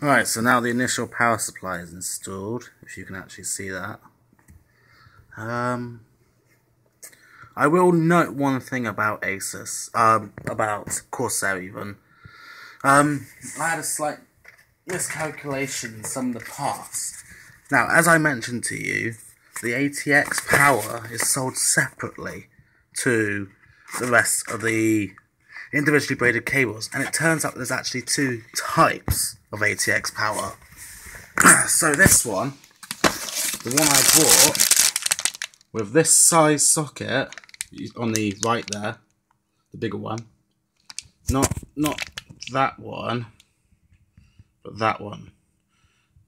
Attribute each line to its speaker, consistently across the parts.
Speaker 1: Right, so now the initial power supply is installed, if you can actually see that. I will note one thing about Asus, about Corsair even. I had a slight miscalculation in some of the parts. Now, as I mentioned to you, the ATX power is sold separately to the rest of the individually braided cables, and it turns out there's actually two types of ATX power. So this one, the one I bought with this size socket on the right there, the bigger one, not that one, but that one,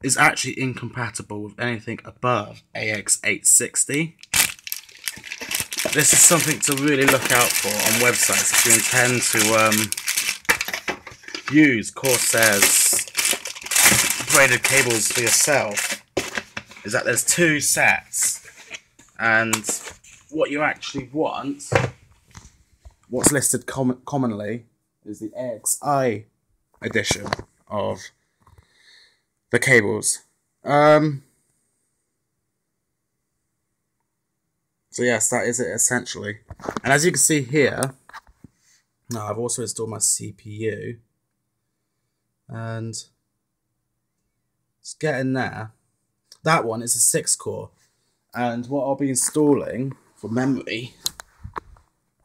Speaker 1: is actually incompatible with anything above AX860. This is something to really look out for on websites if you intend to use Corsair's braided cables for yourself. Is that there's two sets, and what you actually want, what's listed commonly, is the AXI edition of the cables. So yes, that is it essentially. And as you can see here, now I've also installed my CPU, and it's getting there. That one is a 6-core, and what I'll be installing for memory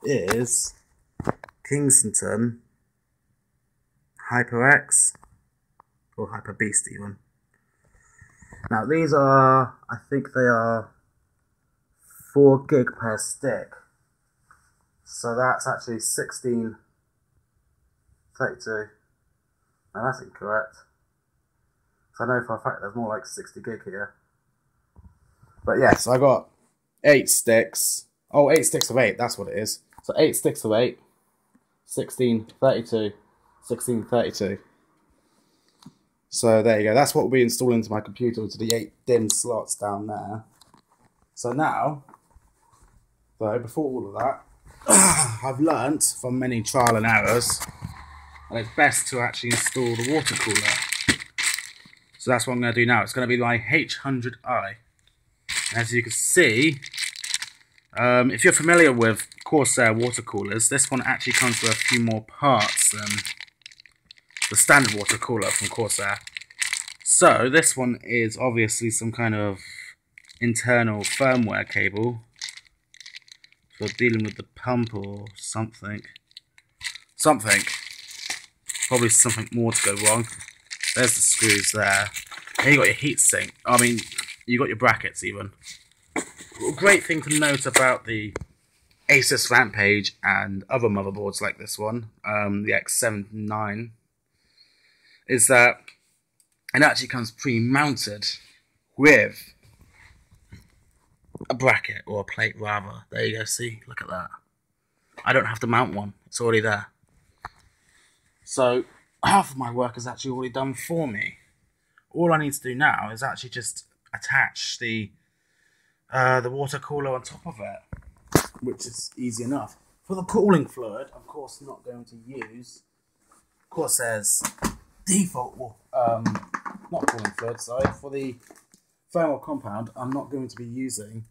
Speaker 1: is Kingston HyperX, or HyperBeast even. Now these are, I think they are 4 gig per stick, so that's actually 1632. Now that's incorrect, so I know for a fact there's more like 60 gig here. But yes, I got 8 sticks. Oh, 8 sticks of 8, that's what it is. So 8 sticks of 8, 1632, 1632. So there you go, that's what we'll be installing into my computer, into the 8 DIMM slots down there. So now, though, before all of that, I've learnt from many trial and errors that it's best to actually install the water cooler. So that's what I'm going to do now. It's going to be my H100i. As you can see, if you're familiar with Corsair water coolers, this one actually comes with a few more parts than the standard water cooler from Corsair. So this one is obviously some kind of internal firmware cable for dealing with the pump or something. Probably something more to go wrong. There's the screws there. And you got your heat sink. I mean, you got your brackets even. A great thing to note about the Asus Rampage and other motherboards like this one, the X79, is that it actually comes pre-mounted with a bracket, or a plate rather. There you go, see, look at that. I don't have to mount one, it's already there. So half of my work is actually already done for me. All I need to do now is actually just attach the water cooler on top of it, which is easy enough. For the cooling fluid, of course, not going to use Corsair's default, not cooling fluid, sorry, for the thermal compound, I'm not going to be using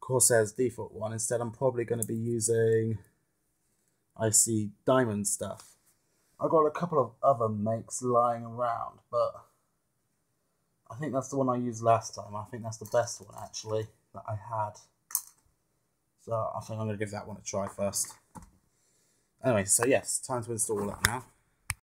Speaker 1: Corsair's default one. Instead, I'm probably going to be using IC Diamond stuff. I've got a couple of other makes lying around, but I think that's the one I used last time. I think that's the best one, actually, that I had. So I think I'm going to give that one a try first. Anyway, so yes, time to install that now.